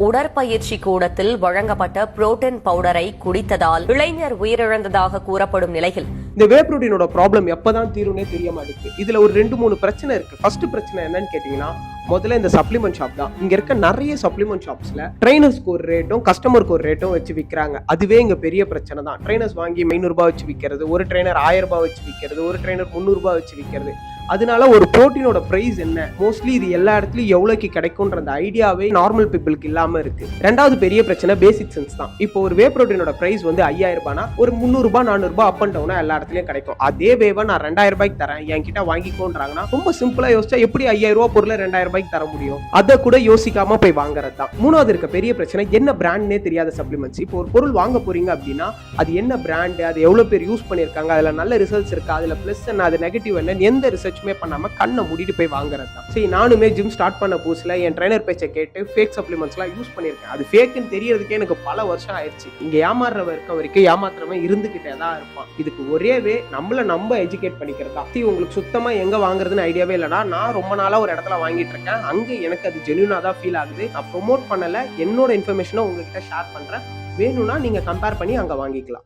உடற்பயிற்சி கூடத்தில் வழங்கப்பட்ட புரோட்டீன் பவுடரை குடித்ததால் இளைஞர் உயிரிழந்ததாக கூறப்படும் நிலையில் இந்த வே புரோட்டீனோட ப்ராப்ளம் எப்பதான் தீரும்னே தெரிய மாட்டேங்குது. இதுல ஒரு 2-3 பிரச்சனை இருக்கு. ஃபர்ஸ்ட் பிரச்சனை என்னன்னு கேட்டீங்கன்னா, முதல்ல இந்த சப்ளிமெண்ட் ஷாப் தான். இங்க இருக்க நிறைய சப்ளிமெண்ட் ஷாப்ஸ்ல ட்ரைனர்ஸ்க்கு ஒரு ரேட்டும் கஸ்டமருக்கு ஒரு ரேட்டும் வச்சு விற்கிறாங்க. அதுவே இங்க பெரிய பிரச்சனை தான். ட்ரைனர்ஸ் வாங்கி 500 ரூபாய் வச்சு விற்கிறது, ஒரு ட்ரைனர் 1000 ரூபாய் வச்சு விற்கிறது, ஒரு ட்ரைனர் 300 ரூபாய் வச்சு விற்கிறது. அதனால ஒரு புரோட்டீனோட பிரைஸ் என்ன, மோஸ்ட்லி இது எல்லா இடத்துலயும் எவ்வளவுக்கு கிடைக்கும்ன்ற அந்த ஐடியாவே நார்மல் பீப்புளுக்கு இல்லாம இருக்கு. ரெண்டாவது பெரிய பிரச்சனை பேசிக் சென்ஸ் தான். இப்போ ஒரு வே புரோட்டீனோட பிரைஸ் வந்து 5000 ரூபாய்னா ஒரு 300 ரூபாய் 400 ரூபாய் அப் அண்ட் டவுனா எல்லா இடத்துலயும் கிடைக்கும். அதே வேவை நான் 2000 ரூபாய்க்கு தரேன், என்கிட்ட வாங்கிக்கோன்றாங்கன்னா ரொம்ப சிம்பிளா யோசிச்சா எப்படி 5000 ரூபாய் பொருளை 2000 ரூபாய்க்கு தர முடியும்? அதை கூட யோசிக்காம போய் வாங்குறது தான். மூணாவது இருக்க பெரிய பிரச்சனை என்ன பிராண்ட்னே தெரியாத சப்ளிமெண்ட்ஸ். இப்போ ஒரு பொருள் வாங்க போறீங்க அப்படின்னா அது என்ன பிராண்ட், அது எவ்வளவு பேர் யூஸ் பண்ணிருக்காங்க, அதுல நல்ல ரிசல்ட்ஸ் இருக்கா, அதுல பிளஸ் என்ன, அது நெகட்டிவ் என்ன, எந்த ரிசர்ச்சுமே பண்ணாம கண்ணை மூடிட்டு போய் வாங்குறது தான். சரி, நானுமே ஜிம் ஸ்டார்ட் பண்ண புதுசுல என் ட்ரைனர் பேச்சை கேட்டு ஃபேக் சப்ளிமெண்ட்ஸ் எல்லாம் யூஸ் பண்ணிருக்கேன். அது ஃபேக்னு தெரியறதுக்கே எனக்கு பல வருஷம் ஆயிடுச்சு. இங்க ஏமாறுறவ இருக்க வரைக்கும் ஏமாத்துறவன் இருந்துகிட்டே தான் இருப்பான். இதுக்கு ஒரே வே நம்ம எஜுகேட் பண்ணிக்கிறதா. உங்களுக்கு சுத்தமா எங்க வாங்குறதுன்னு ஐடியாவே இல்லைனா, நான் ரொம்ப நாளா ஒரு இடத்துல வாங்கிட்டு இருக்கேன். அங்க எனக்கு அது ஜென்யூனா தான் ஃபீல் ஆகுது. நான் ப்ரொமோட் பண்ணல, என்னோட இன்ஃபர்மேஷனை உங்ககிட்ட ஷேர் பண்றேன். வேணும்னா நீங்க கம்பேர் பண்ணி அங்க வாங்கிக்கலாம்.